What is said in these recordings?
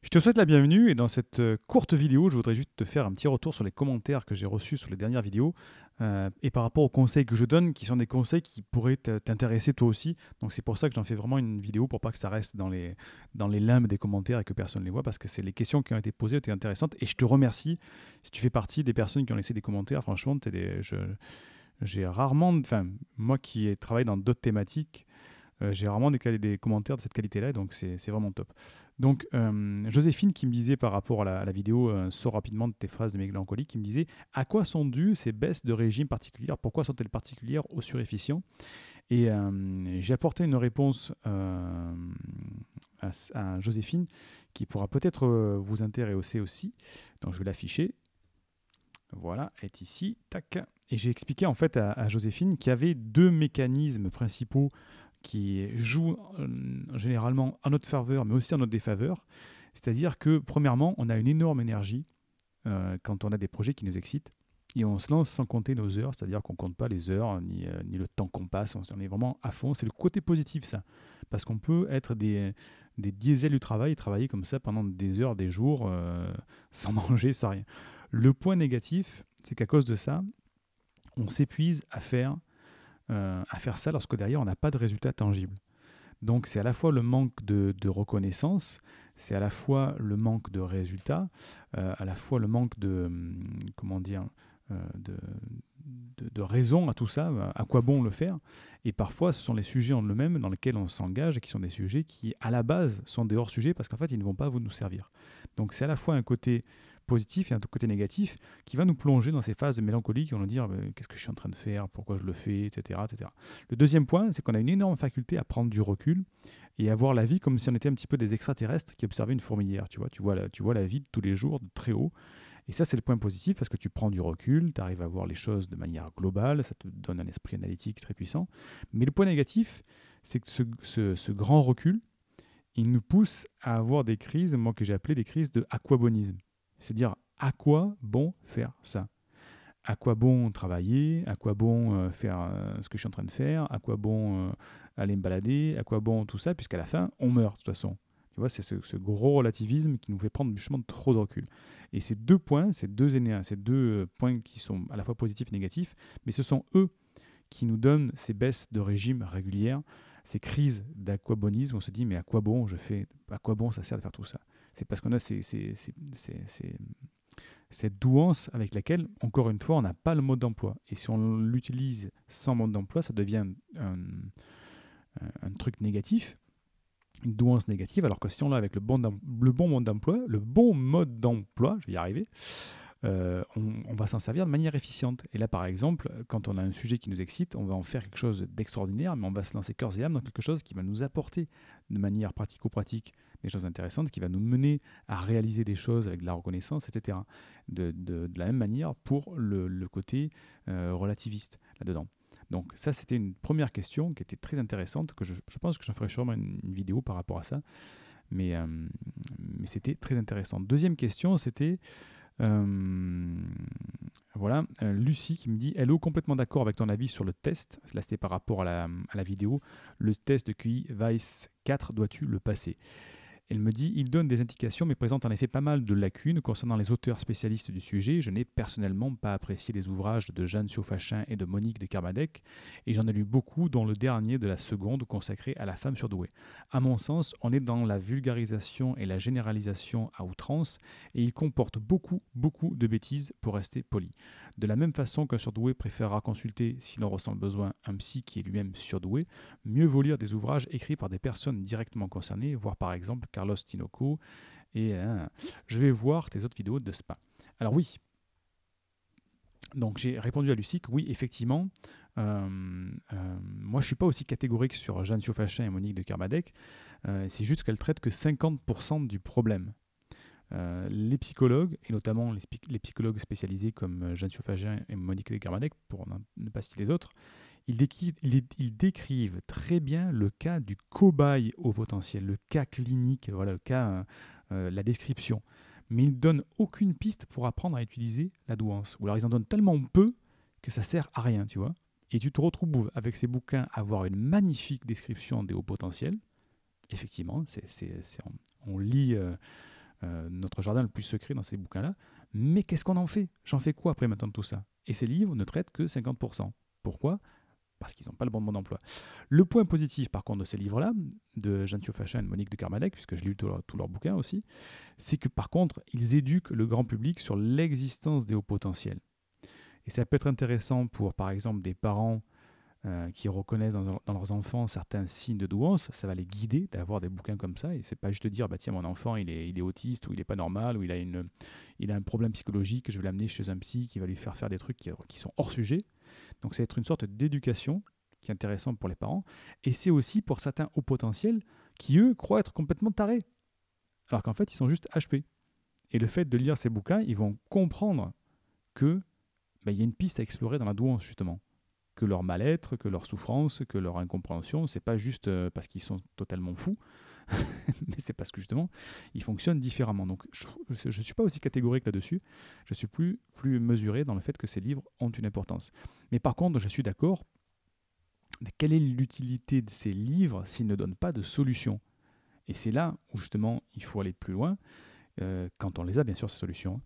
Je te souhaite la bienvenue et dans cette courte vidéo, je voudrais juste te faire un petit retour sur les commentaires que j'ai reçus sur les dernières vidéos et par rapport aux conseils que je donne, qui sont des conseils qui pourraient t'intéresser toi aussi. Donc c'est pour ça que j'en fais vraiment une vidéo pour pas que ça reste dans les limbes des commentaires et que personne ne les voit parce que c'est les questions qui ont été posées étaient intéressantes et je te remercie si tu fais partie des personnes qui ont laissé des commentaires. Franchement, j'ai rarement, enfin moi qui ai travaillé dans d'autres thématiques, j'ai rarement des commentaires de cette qualité-là, donc c'est vraiment top. Donc, Joséphine qui me disait par rapport à la vidéo Sors rapidement de tes phases de mélancolie, qui me disait à quoi sont dues ces baisses de régime particulières, pourquoi sont-elles particulières aux surefficients. Et j'ai apporté une réponse à Joséphine qui pourra peut-être vous intéresser aussi. Donc, je vais l'afficher. Voilà, elle est ici. Tac. Et j'ai expliqué en fait à Joséphine qu'il y avait deux mécanismes principaux qui joue généralement en notre faveur, mais aussi en notre défaveur. C'est-à-dire que, premièrement, on a une énorme énergie quand on a des projets qui nous excitent. Et on se lance sans compter nos heures, c'est-à-dire qu'on ne compte pas les heures ni le temps qu'on passe, on est vraiment à fond. C'est le côté positif, ça. Parce qu'on peut être des diesels du travail et travailler comme ça pendant des heures, des jours, sans manger, sans rien. Le point négatif, c'est qu'à cause de ça, on s'épuise à faire ça lorsque derrière on n'a pas de résultat tangible. Donc c'est à la fois le manque de reconnaissance, c'est à la fois le manque de résultats, à la fois le manque comment dire, de raison à tout ça, à quoi bon le faire. Et parfois ce sont les sujets en eux-mêmes dans lesquels on s'engage et qui sont des sujets qui à la base sont des hors-sujets parce qu'en fait ils ne vont pas vous nous servir. Donc c'est à la fois un côté positif et un côté négatif qui va nous plonger dans ces phases de mélancolie qui vont nous dire qu'est-ce que je suis en train de faire, pourquoi je le fais, etc., etc. Le deuxième point, c'est qu'on a une énorme faculté à prendre du recul et à voir la vie comme si on était un petit peu des extraterrestres qui observaient une fourmilière. Tu vois la vie de tous les jours de très haut. Et ça, c'est le point positif parce que tu prends du recul, tu arrives à voir les choses de manière globale, ça te donne un esprit analytique très puissant. Mais le point négatif, c'est que ce grand recul, il nous pousse à avoir des crises, moi que j'ai appelées des crises de aquabonisme. C'est-à-dire, à quoi bon faire ça? À quoi bon travailler? À quoi bon faire ce que je suis en train de faire? À quoi bon aller me balader? À quoi bon tout ça? Puisqu'à la fin, on meurt de toute façon. Tu vois, c'est ce gros relativisme qui nous fait prendre justement trop de recul. Et ces deux points, ces deux points qui sont à la fois positifs et négatifs, mais ce sont eux qui nous donnent ces baisses de régime régulières, ces crises d'aquabonisme. On se dit, mais à quoi bon à quoi bon ça sert de faire tout ça? C'est parce qu'on a cette douance avec laquelle, encore une fois, on n'a pas le mode d'emploi. Et si on l'utilise sans mode d'emploi, ça devient un truc négatif, une douance négative, alors que si on l'a avec le bon mode d'emploi, je vais y arriver, on va s'en servir de manière efficiente. Et là, par exemple, quand on a un sujet qui nous excite, on va en faire quelque chose d'extraordinaire, mais on va se lancer corps et âme dans quelque chose qui va nous apporter de manière pratico-pratique des choses intéressantes, qui va nous mener à réaliser des choses avec de la reconnaissance, etc. De la même manière pour le côté relativiste là-dedans. Donc ça, c'était une première question qui était très intéressante, que je pense que j'en ferai sûrement une vidéo par rapport à ça, mais c'était très intéressant. Deuxième question, c'était euh, voilà, Lucie qui me dit hello, complètement d'accord avec ton avis sur le test. Là, c'était par rapport à la vidéo. Le test de QI Vice 4, dois-tu le passer? Elle me dit il donne des indications, mais présente en effet pas mal de lacunes concernant les auteurs spécialistes du sujet. Je n'ai personnellement pas apprécié les ouvrages de Jeanne Siofachin et de Monique de Kermadec, et j'en ai lu beaucoup, dont le dernier de la seconde consacré à la femme surdouée. À mon sens, on est dans la vulgarisation et la généralisation à outrance, et il comporte beaucoup, beaucoup de bêtises pour rester poli. De la même façon qu'un surdoué préférera consulter, s'il en ressent le besoin, un psy qui est lui-même surdoué, mieux vaut lire des ouvrages écrits par des personnes directement concernées, voire par exemple Carlos Tinoco, et je vais voir tes autres vidéos de spa. Alors oui, donc j'ai répondu à Lucie que oui, effectivement, moi je suis pas aussi catégorique sur Jeanne Siofachin et Monique de Kermadec, c'est juste qu'elles traitent que 50% du problème. Les psychologues, et notamment les psychologues spécialisés comme Jeanne Siofachin et Monique de Kermadec, pour ne pas citer les autres, ils décrivent très bien le cas du cobaye au potentiel, le cas clinique, voilà, le cas, la description. Mais ils ne donnent aucune piste pour apprendre à utiliser la douance. Ou alors ils en donnent tellement peu que ça sert à rien, tu vois. Et tu te retrouves avec ces bouquins à avoir une magnifique description des hauts potentiels. Effectivement, on lit notre jardin le plus secret dans ces bouquins-là. Mais qu'est-ce qu'on en fait? J'en fais quoi après maintenant de tout ça? Et ces livres ne traitent que 50%. Pourquoi? Parce qu'ils n'ont pas le bon mode d'emploi. Le point positif, par contre, de ces livres-là, de Jeanne Thiaud-Fachin et de Monique de Carmadec, puisque je l'ai lu tous leurs bouquins aussi, c'est que par contre, ils éduquent le grand public sur l'existence des hauts potentiels. Et ça peut être intéressant pour, par exemple, des parents qui reconnaissent dans leurs enfants certains signes de douance. Ça va les guider d'avoir des bouquins comme ça. Et c'est pas juste de dire, bah, tiens, mon enfant, il est autiste, ou il n'est pas normal, ou il a un problème psychologique, je vais l'amener chez un psy qui va lui faire des trucs qui sont hors sujet. Donc ça va être une sorte d'éducation qui est intéressante pour les parents. Et c'est aussi pour certains hauts potentiels qui, eux, croient être complètement tarés. Alors qu'en fait, ils sont juste HP. Et le fait de lire ces bouquins, ils vont comprendre que y a une piste à explorer dans la douance, justement. Que leur mal-être, que leur souffrance, que leur incompréhension, c'est pas juste parce qu'ils sont totalement fous, mais c'est parce que justement, ils fonctionnent différemment. Donc je ne suis pas aussi catégorique là-dessus, je suis plus mesuré dans le fait que ces livres ont une importance. Mais par contre, je suis d'accord, quelle est l'utilité de ces livres s'ils ne donnent pas de solution? Et c'est là où justement il faut aller plus loin, quand on les a bien sûr ces solutions.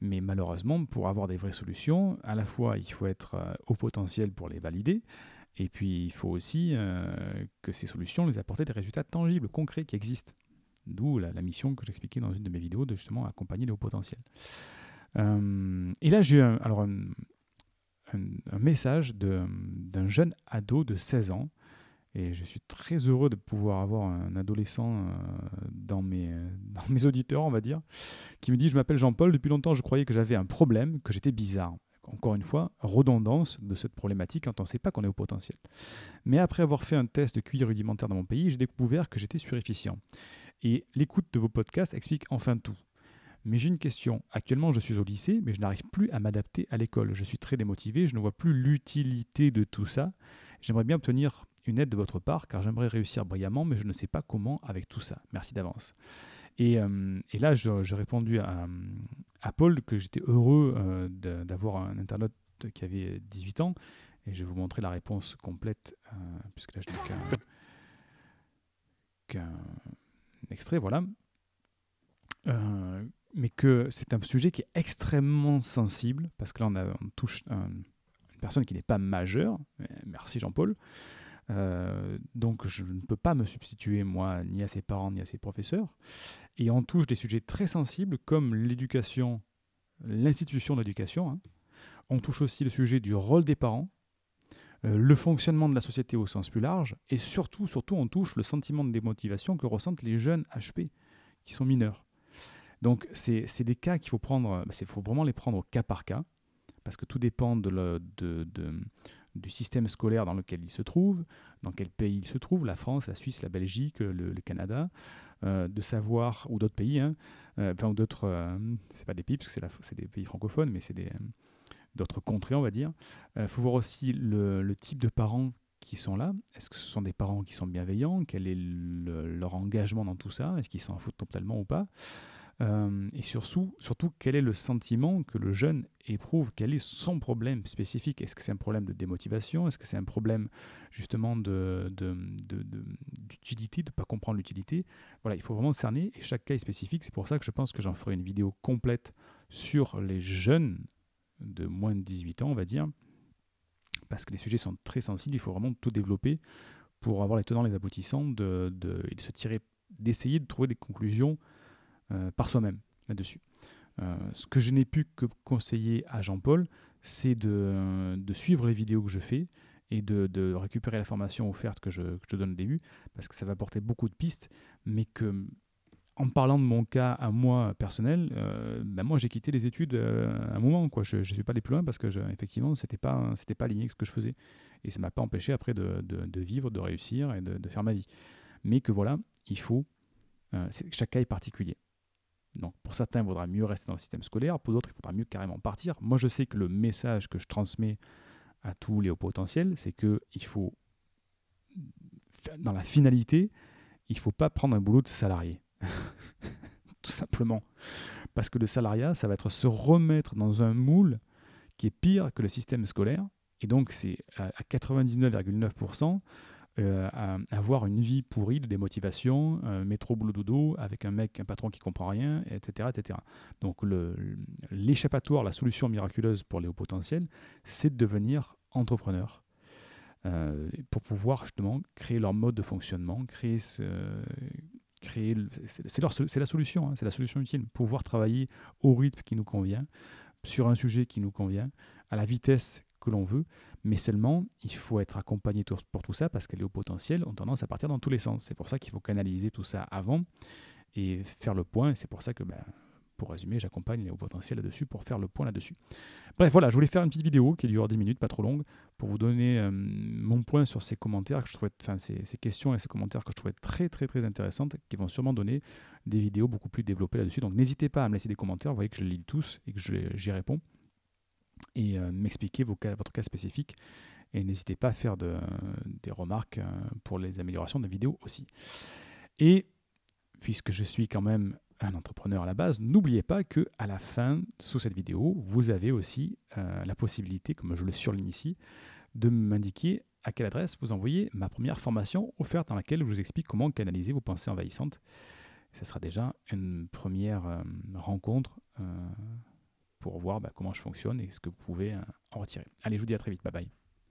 Mais malheureusement, pour avoir des vraies solutions, à la fois il faut être au potentiel pour les valider, et puis il faut aussi que ces solutions les apporter des résultats tangibles, concrets, qui existent. D'où la mission que j'expliquais dans une de mes vidéos de justement accompagner les hauts potentiels. Et là, j'ai eu un message d'un jeune ado de 16 ans, et je suis très heureux de pouvoir avoir un adolescent dans mes auditeurs, on va dire, qui me dit « Je m'appelle Jean-Paul, depuis longtemps je croyais que j'avais un problème, que j'étais bizarre. » Encore une fois, redondance de cette problématique quand on ne sait pas qu'on est au potentiel. Mais après avoir fait un test de QI rudimentaire dans mon pays, j'ai découvert que j'étais suréfficient. Et l'écoute de vos podcasts explique enfin tout. Mais j'ai une question. Actuellement, je suis au lycée, mais je n'arrive plus à m'adapter à l'école. Je suis très démotivé, je ne vois plus l'utilité de tout ça. J'aimerais bien obtenir une aide de votre part, car j'aimerais réussir brillamment, mais je ne sais pas comment avec tout ça. Merci d'avance. Et là, j'ai répondu à Paul que j'étais heureux d'avoir un internaute qui avait 18 ans. Et je vais vous montrer la réponse complète, puisque là, je n'ai qu'un extrait, voilà. Mais que c'est un sujet qui est extrêmement sensible, parce que là, on touche une personne qui n'est pas majeure. Merci Jean-Paul. Donc je ne peux pas me substituer moi ni à ses parents ni à ses professeurs, et on touche des sujets très sensibles comme l'éducation, l'institution d'éducation, hein. On touche aussi le sujet du rôle des parents, le fonctionnement de la société au sens plus large, et surtout on touche le sentiment de démotivation que ressentent les jeunes HP qui sont mineurs. Donc c'est des cas qu'il faut prendre, il faut vraiment les prendre au cas par cas, parce que tout dépend du système scolaire dans lequel il se trouve, dans quel pays il se trouve, la France, la Suisse, la Belgique, le Canada, de savoir, ou d'autres pays, hein, ou d'autres, c'est pas des pays, parce que c'est des pays francophones, mais c'est d'autres contrées, on va dire. Faut voir aussi le type de parents qui sont là. Est-ce que ce sont des parents qui sont bienveillants? Quel est leur engagement dans tout ça? Est-ce qu'ils s'en foutent totalement ou pas? Et surtout, quel est le sentiment que le jeune éprouve? Quel est son problème spécifique? Est-ce que c'est un problème de démotivation? Est-ce que c'est un problème justement d'utilité, de ne pas comprendre l'utilité? Voilà, il faut vraiment cerner, et chaque cas est spécifique. C'est pour ça que je pense que j'en ferai une vidéo complète sur les jeunes de moins de 18 ans, on va dire, parce que les sujets sont très sensibles. Il faut vraiment tout développer pour avoir les tenants, les aboutissants, et d'essayer de trouver des conclusions par soi-même là-dessus. Ce que je n'ai pu que conseiller à Jean-Paul, c'est de suivre les vidéos que je fais et de récupérer la formation offerte que je donne au début, parce que ça va apporter beaucoup de pistes, mais que, en parlant de mon cas à moi personnel, moi j'ai quitté les études à un moment, quoi. Je ne suis pas allé plus loin parce que effectivement c'était pas aligné avec ce que je faisais, et ça ne m'a pas empêché après de vivre, de réussir et de faire ma vie. Mais que voilà, il faut, chaque cas est particulier. Donc pour certains, il vaudra mieux rester dans le système scolaire, pour d'autres, il faudra mieux carrément partir. Moi, je sais que le message que je transmets à tous les hauts potentiels, c'est qu'il faut, dans la finalité, il ne faut pas prendre un boulot de salarié. Tout simplement. Parce que le salariat, ça va être se remettre dans un moule qui est pire que le système scolaire. Et donc, c'est à 99,9%, avoir une vie pourrie de démotivation, métro boulot dodo, avec un patron qui comprend rien, etc. etc. Donc l'échappatoire, la solution miraculeuse pour les hauts potentiels, c'est de devenir entrepreneur. Pour pouvoir justement créer leur mode de fonctionnement, c'est la solution, hein, c'est la solution utile. Pouvoir travailler au rythme qui nous convient, sur un sujet qui nous convient, à la vitesse que l'on veut, mais seulement il faut être accompagné pour tout ça parce que les hauts potentiels ont tendance à partir dans tous les sens. C'est pour ça qu'il faut canaliser tout ça avant et faire le point. C'est pour ça que, pour résumer, j'accompagne les hauts potentiels là-dessus pour faire le point là-dessus. Bref, voilà, je voulais faire une petite vidéo qui dure 10 minutes, pas trop longue, pour vous donner mon point sur ces commentaires que je trouvais, enfin ces questions et ces commentaires que je trouvais très très très intéressantes, qui vont sûrement donner des vidéos beaucoup plus développées là-dessus. Donc n'hésitez pas à me laisser des commentaires, vous voyez que je les lis tous et que j'y réponds, et m'expliquer votre cas spécifique. Et n'hésitez pas à faire des remarques pour les améliorations de vidéos aussi. Et puisque je suis quand même un entrepreneur à la base, n'oubliez pas qu'à la fin, sous cette vidéo, vous avez aussi la possibilité, comme je le surligne ici, de m'indiquer à quelle adresse vous envoyez ma première formation offerte dans laquelle je vous explique comment canaliser vos pensées envahissantes. Ce sera déjà une première rencontre pour voir comment je fonctionne et ce que vous pouvez en retirer. Allez, je vous dis à très vite. Bye bye.